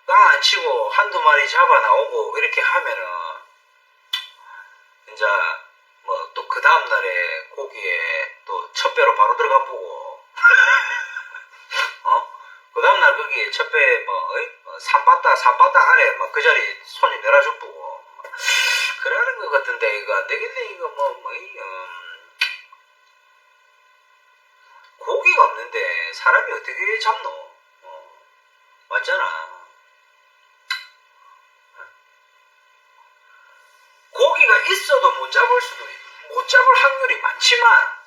깡 안 치고 한두 마리 잡아 나오고 이렇게 하면은 이제 뭐 또 그 다음날에 고기에 또 첫 배로 바로 들어가 보고 그 다음날 거기에 첫 배 산바다 아래 막 그 자리 손이 내려줘 보고 그러는 것 같은데 이거 안 되겠네 이거 고기가 없는데 사람이 어떻게 잡노? 맞잖아. 고기가 있어도 못 잡을 확률이 많지만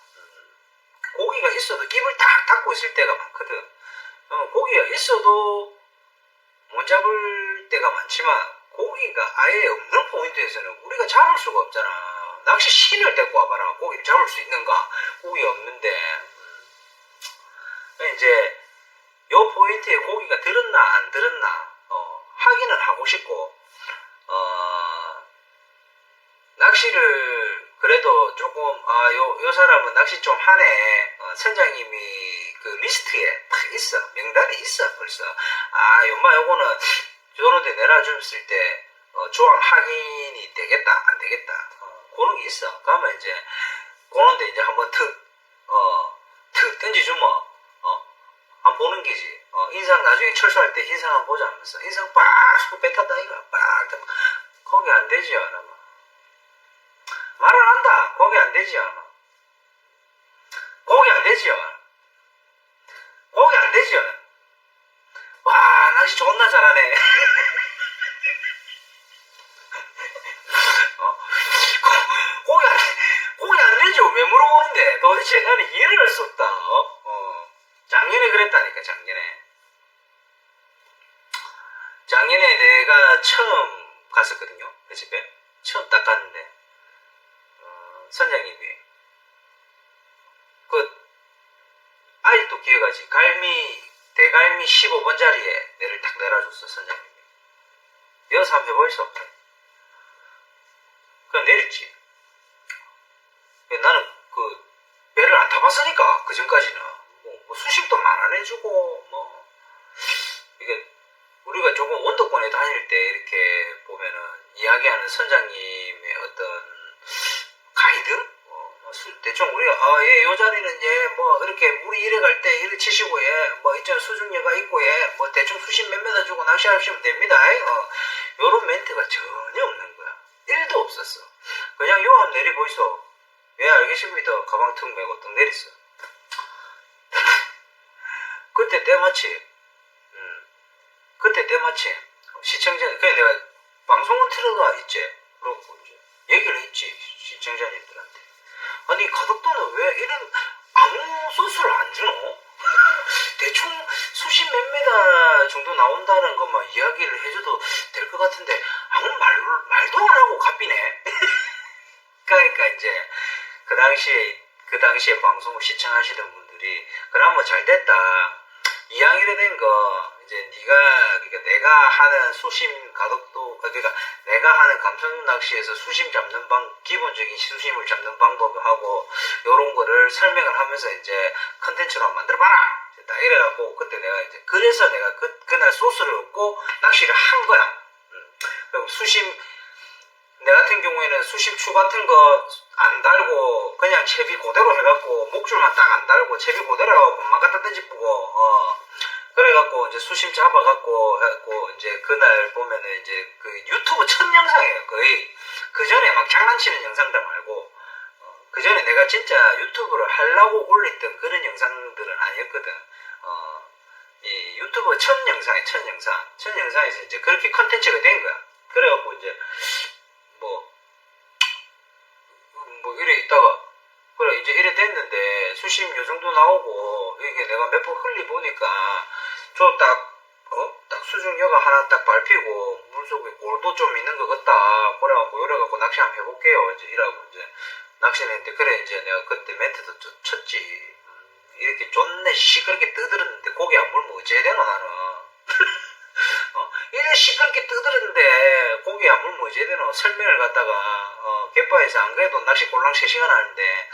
고기가 있어도 입을 딱 닫고 있을 때가 많거든. 고기가 있어도 못 잡을 때가 많지만 고기가 아예 없는 포인트에서는 우리가 잡을 수가 없잖아. 낚시 신을 데리고 와봐라. 고기를 잡을 수 있는가? 고기가 없는데 이제 요 포인트에 고기가 들었나 안 들었나 확인을 하고 싶고 낚시를 그래도 조금 요 사람은 낚시 좀 하네. 선장님이 그 리스트에 딱 있어. 명단이 있어 벌써. 요거는 요런데 내려줬을 때 조항 확인이 되겠다 안 되겠다 그런 게 있어. 그러면 이제 그런데 이제 한번 툭 던지주면 한번 보는 게지. 인상 나중에 철수할 때 인상 한번 보자 하면서 인상 빡 하고 뱉었다 이거 빡 거기 안 되지 않아. 말을 한다. 거기 안 되지 않아. 거기 안 되지 않아. 거기 안 되지 않아. 와 낚시 존나 잘하네. 거기 안 되죠. 왜 물어보는데 도대체 나는 이해를 할 수 없다. 작년에 그랬다니까. 작년에 내가 처음 갔었거든요. 그 집에 처음 딱 갔는데 선장님이 아직도 기억하지. 대갈미 15번 자리에 내를 딱 내려줬어. 선장님이 여기서 한번 해보이소. 그냥 내렸지. 나는 배를 안 타봤으니까 그 전까지는 뭐 수심도 안 해주고 이게 우리가 조금 원도권에 다닐 때 이렇게 보면은 이야기하는 선장님의 어떤 가이드? 대충 우리가 요 자리는 이렇게 물이 이래 갈 때 이래 치시고 이쪽 수중료가 있고 대충 수심 몇 메다 주고 낚시하시면 됩니다. 요런 멘트가 전혀 없는 거야. 1도 없었어. 그냥 요 한번 내려보이소. 예 알겠습니다. 가방 툭 메고 뚝 내렸어. 그때 때마침 시청자 그냥 내가 방송은 틀어가 있지. 그러고 이제 얘기를 했지 시청자님들한테. 아니 가덕도는 왜 이런 아무 소스를 안 주노? 대충 수십 몇 메다 정도 나온다는 것만 이야기를 해줘도 될 것 같은데 아무 말도 안 하고 갚이네. 그러니까 이제 그 당시에 방송을 시청하시던 분들이 그나마 잘 됐다. 이왕이래 된 거 이제 그러니까 내가 하는 수심 가덕도 그러니까 내가 하는 감성 낚시에서 수심 잡는 기본적인 수심을 잡는 방법하고 요런 거를 설명을 하면서 이제 컨텐츠로 만들어 봐라. 딱 이래갖고 그때 내가 이제 그래서 내가 그날 소스를 얻고 낚시를 한 거야. 그리고 내 같은 경우에는 수심추 같은 거 안 달고 그냥 채비 그대로 해갖고 목줄만 딱 안 달고 채비 그대로 해갖고 막 갖다 던지고 그래갖고 이제 수심 잡아갖고 해갖고 이제 그날 보면은 이제 그 유튜브 첫 영상이에요. 거의 그 전에 막 장난치는 영상들 말고 그 전에 내가 진짜 유튜브를 하려고 올렸던 그런 영상들은 아니었거든. 이 유튜브 첫 영상에서 이제 그렇게 컨텐츠가 된 거야. 그래갖고 이제 이래 있다가 그래 이제 이래 됐는데 수심 요 정도 나오고 이게 내가 몇 번 흘리 보니까 딱 수중료가 하나 딱 밟히고 물속에 골도 좀 있는 것 같다. 그래갖고 이래갖고 낚시 한번 해볼게요. 이제 이라고 이제 낚시를 했는데 그래 이제 내가 그때 멘트도 좀 쳤지. 이렇게 존내 시끄럽게 떠들었는데 고기 안 물면 어찌해야 되노 나는. 이래 시끄럽게 떠드는데 고기야 물 뭐지 되노 설명을 갖다가 갯바에서 안 그래도 낚시 꼴랑 3시간 하는데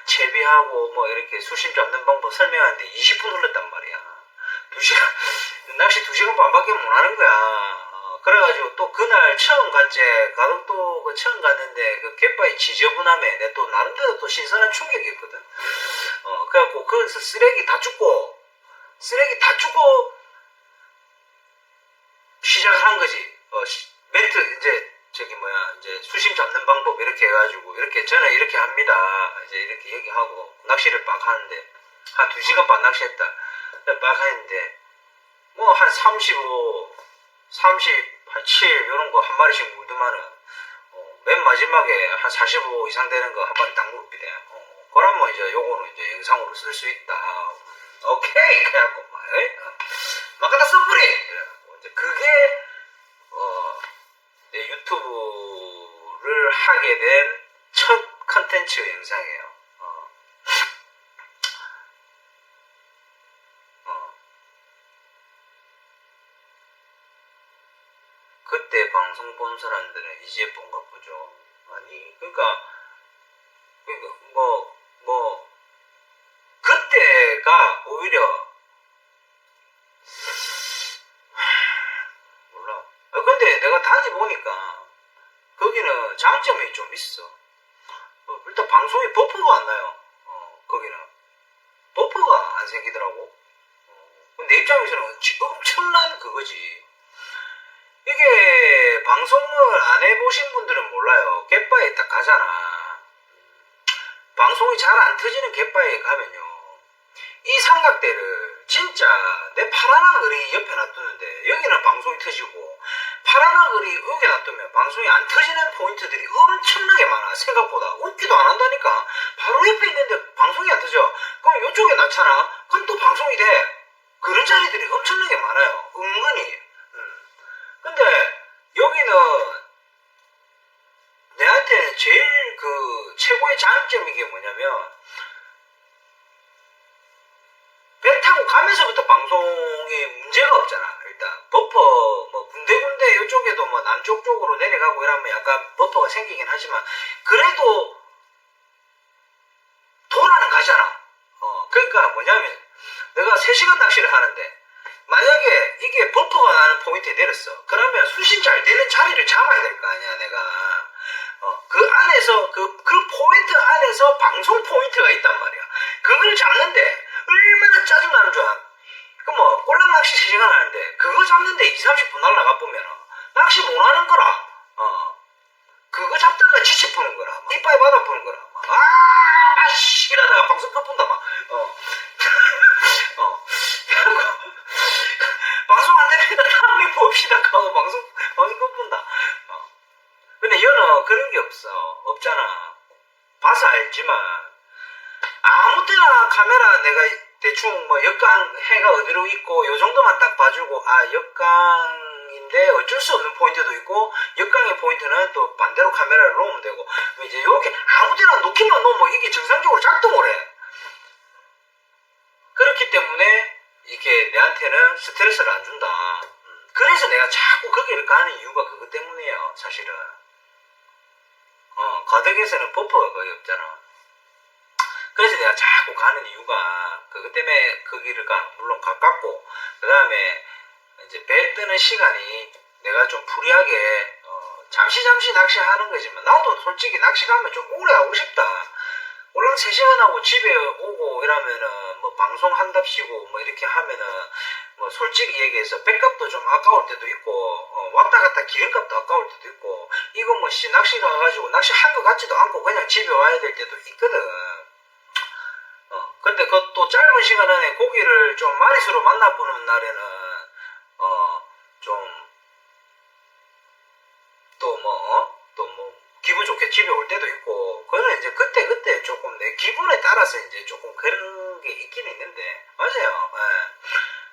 채비하고 뭐 이렇게 수심 잡는 방법 설명하는데 20분 흘렀단 말이야. 2시간 낚시 2시간 반밖에 못 하는 거야. 그래가지고 또 그날 처음 갔지. 가덕도 그 처음 갔는데 그 갯바위 지저분함에 내 또 나름대로 또 신선한 충격이었거든. 그래갖고 거기서 쓰레기 다 줍고 시작한 거지. 멘트 이제 저기 뭐야 이제 수심 잡는 방법 이렇게 해가지고 이렇게 저는 이렇게 합니다. 이제 이렇게 얘기하고 낚시를 빡 하는데 한 2시간 반 낚시했다. 빡 했는데 뭐 한 35, 30, 한 7 이런 거 한 마리씩 물더만은 맨 마지막에 한 45 이상 되는 거 한 마리 딱 물비대. 그럼 뭐 이제 요거는 이제 영상으로 쓸 수 있다. 오케이 그래갖고 막 갖다 써버리. 그래갖고 이제 그게 내 유튜브를 하게 된 첫 컨텐츠 영상이에요. 그때 방송 본 사람들은 이제 본가 보죠. 아니 그러니까 그때가 오히려 몰라. 근데 내가 다녀보니까 거기는 장점이 좀 있어. 일단 방송에 버퍼가 안 나요. 거기는 버퍼가 안 생기더라고. 내 입장에서는 엄청난 그거지. 이게 방송을 안 해보신 분들은 몰라요. 갯바에 딱 가잖아. 방송이 잘 안 터지는 갯바에 가면요. 이 삼각대를 진짜 내 파라나 글이 옆에 놔두는데 여기는 방송이 터지고 파라나 글이 여기 놔두면 방송이 안 터지는 포인트들이 엄청나게 많아. 생각보다 웃기도 안 한다니까. 바로 옆에 있는데 방송이 안 터져. 그럼 이쪽에 놨잖아. 그럼 또 방송이 돼. 그런 자리들이 엄청나게 많아요. 은근히. 근데 여기는 내한테는 제일 그 최고의 장점인 게 뭐냐면 배 타고 가면서부터 방송에 문제가 없잖아. 일단 버퍼 뭐 군데군데 이쪽에도 뭐 남쪽 쪽으로 내려가고 이러면 약간 버퍼가 생기긴 하지만 그래도 도라는 가잖아. 그러니까 뭐냐면 내가 3시간 낚시를 하는데 만약에 이게 버퍼가 나는 포인트에 내렸어. 그러면 수심 잘 되는 자리를 잡아야 될 거 아니야, 내가. 그 안에서, 그 포인트 안에서 방송 포인트가 있단 말이야. 그걸 잡는데, 얼마나 짜증나는 줄 알아. 그 뭐, 꼴랑 낚시 3시간 하는데, 그거 잡는데 20, 30분 날라가 보면, 낚시 못 하는 거라. 그거 잡다가 지치 푸는 거라. 막 이빨 받아 푸는 거라. 막, 씨! 이러다가 방송 끄푼다, 막. 방송 안 됩니다. 다음에 봅시다. 하고 방송 끄푼다. 근데 얘는 그런 게 없어. 없잖아. 봐서 알지만. 아무 때나 카메라 내가 대충 뭐 역강 해가 어디로 있고 요 정도만 딱 봐주고 역강인데 어쩔 수 없는 포인트도 있고 역강의 포인트는 또 반대로 카메라를 놓으면 되고 이제 요렇게 아무 데나 놓기만 놓으면 이게 정상적으로 작동을 해. 그렇기 때문에 이게 내한테는 스트레스를 안 준다. 그래서 내가 자꾸 거기를 가는 이유가 그것 때문이에요. 사실은. 가덕에서는 버퍼가 거의 없잖아. 그래서 내가 자꾸 가는 이유가 그것 때문에 거기를 가. 물론 가깝고 그 다음에 이제 배 뜨는 시간이 내가 좀 프리하게 잠시 낚시하는 거지만 나도 솔직히 낚시 가면 좀 오래 하고 싶다. 꼴랑 3시간 하고 집에 오고 이러면은 뭐 방송 한답시고 뭐 이렇게 하면은 뭐 솔직히 얘기해서 백값도 좀 아까울 때도 있고 왔다 갔다 기름값도 아까울 때도 있고 이거 뭐 낚시 가가지고 낚시 한 거 같지도 않고 그냥 집에 와야 될 때도 있거든. 근데 그 또 짧은 시간 안에 고기를 좀 마리수로 만나보는 날에는 좀 또 뭐 기분 좋게 집에 올 때도 있고 그거는 이제 그때 조금 내 기분에 따라서 이제 조금 그런 게 있긴 있는데 맞아요.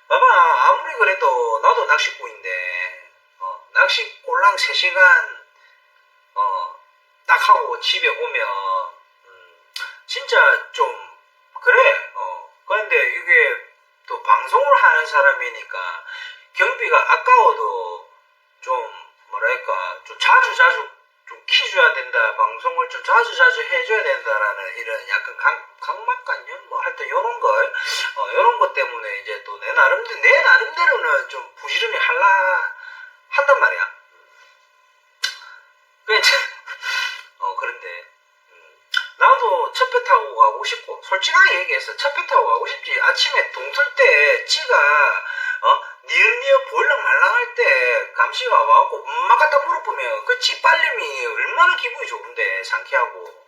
봐봐 아무리 그래도 나도 낚시꾼인데 낚시 꼴랑 3시간 딱 하고 집에 오면 진짜 좀 그래. 그런데 이게 또 방송을 하는 사람이니까 경비가 아까워도 좀 뭐랄까 좀 자주 좀 키줘야 된다, 방송을 좀 자주 해줘야 된다라는 이런 약간 강박관념 뭐 하여튼 요런 걸 요런 것 때문에 이제 또 내 나름대로는 좀 부지런히 한단 말이야. 그래 그런데 나도 첫 배 타고 가고 싶고, 솔직하게 얘기해서 첫 배 타고 가고 싶지. 아침에 동틀 때 찌가 니은니은 보일랑 말랑할 때 감시가 와갖고 막 갖다 물어보면 그 찌 빨림이 얼마나 기분이 좋은데, 상쾌하고.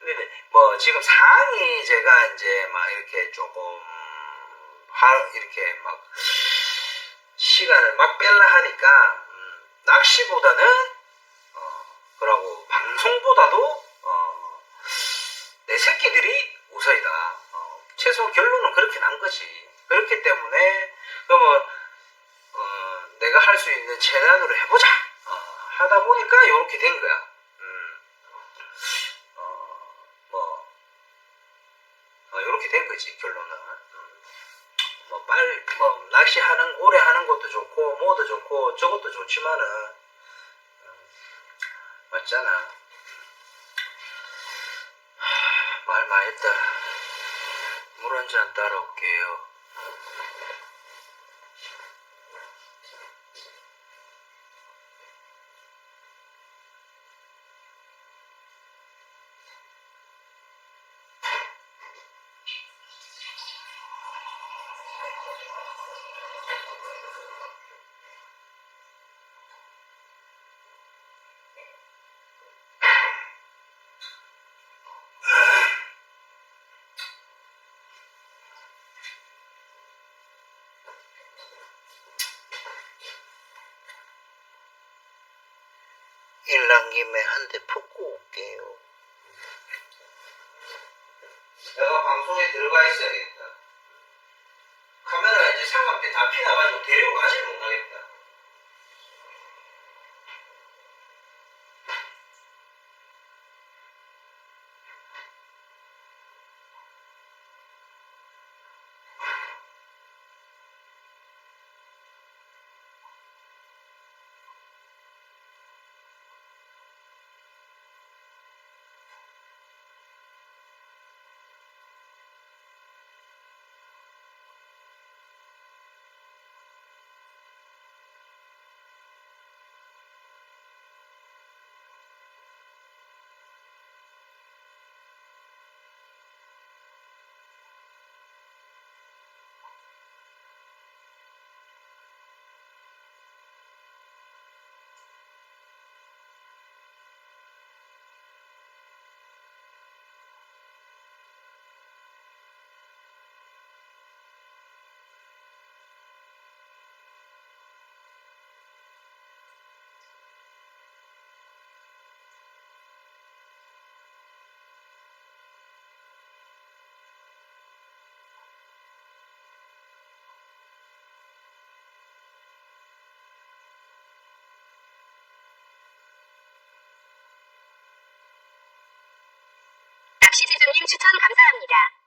근데 뭐 지금 상황이 제가 이제 막 이렇게 조금 이렇게 막 시간을 막 뺄라 하니까 낚시보다는 그러고 방송보다도 내 새끼들이 우선이다. 최소 결론은 그렇게 난 거지. 그렇기 때문에 그러면 내가 할 수 있는 최대한으로 해보자 하다 보니까 이렇게 된 거야. 이렇게 된 거지, 결론은. 낚시하는 오래 하는 것도 좋고 뭐도 좋고 저것도 좋지만은 맞잖아. 말 많이 했다. 물 한 잔 따라올게요. 일 난 김에 한 대 푸고 올게요. 내가 방송에 들어가 있어야겠다. 카메라 이제 삼각대 다 피나가지고 데리고 가지를 못하겠다. 낚시지주님 추천 감사합니다.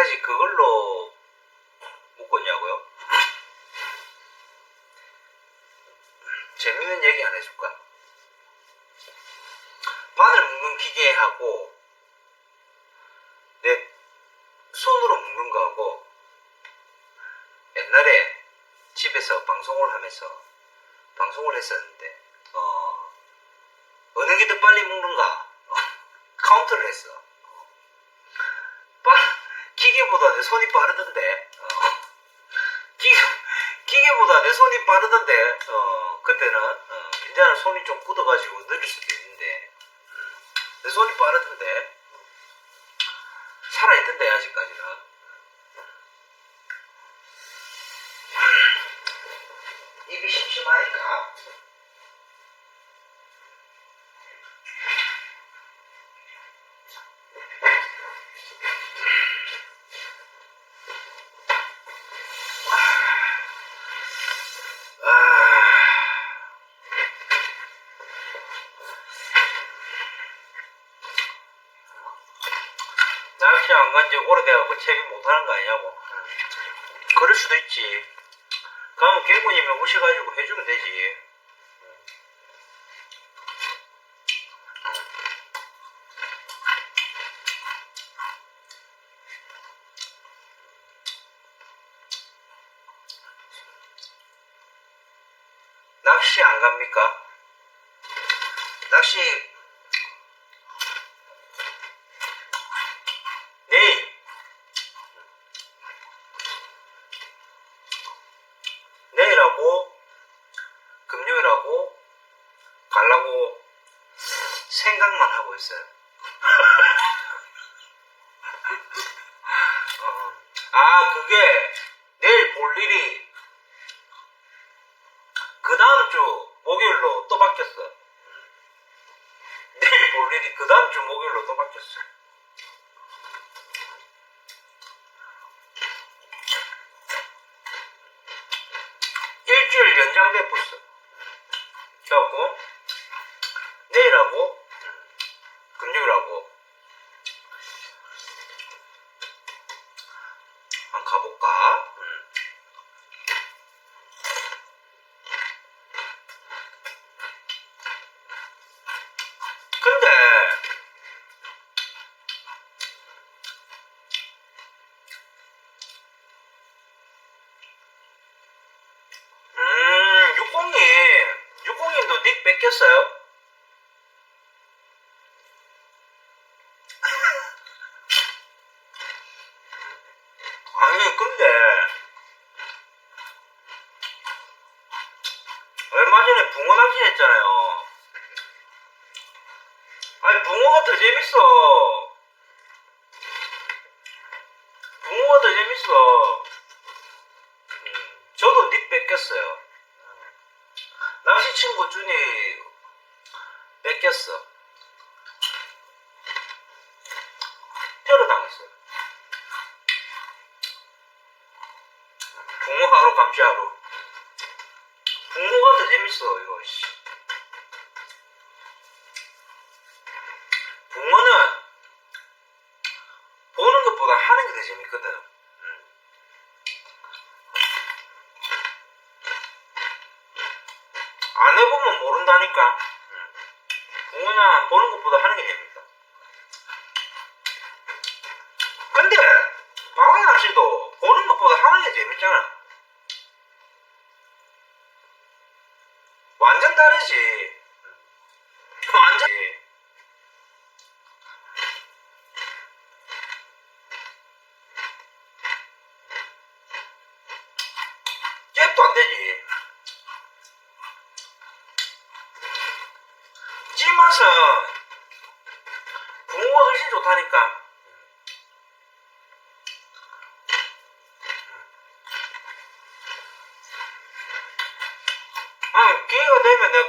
언제까지 그걸로 묶었냐고요? 재밌는 얘기 안 해줄까? 바늘 묶는 기계하고 내 손으로 묶는 거하고 옛날에 집에서 방송을 하면서 방송을 했었는데 어느 게 더 빨리 묶는가 카운트를 했어. 기계보다 내 손이 빠르던데 기계보다 내 손이 빠르던데 그때는 이제는 손이 좀 굳어가지고 느릴 수도 있는데 내 손이 빠르던데 살아있던데 아직까지는. 입이 심심하니까 낚시 안 간 지 오래돼갖고 채비 못하는 거 아니냐고. 그럴 수도 있지. 가면 개구님이 오셔가지고 해주면 되지. 낚시 안 갑니까? 낚시 내일하고 금요일하고 가려고 생각만 하고 있어요. 그게 내일 볼 일이 그 다음 주 목요일로 또 바뀌었어. 내일 볼 일이 그 다음 주 목요일로 또 바뀌었어. 일주일 연장돼 버렸어. 그래갖고 내일하고 금요일하고 한번 가볼까? 근데 육공님도 닉 뺏겼어요? 아니 근데 얼마 전에 붕어 낚시 했잖아요. 아니 붕어가 더 재밌어. 붕어가 더 재밌어. 저도 닉 뺏겼어요. 낚시 친구 준이 뺏겼어. 테러 당했어요. 붕어 하루 감시 하루. 붕어가 더 재밌어 이거. 붕어는 보는 것보다 하는 게 더 재밌거든. 안 해보면 모른다니까. 붕어는 보는 것보다 하는 게 재밌다. 근데 바위 낚시도 보는 것보다 하는 게 재밌잖아. 완전 다르지. 완전. 잽도 안 되지. 찌맛은 붕어가 훨씬 좋다니까. 기회가 되면 내가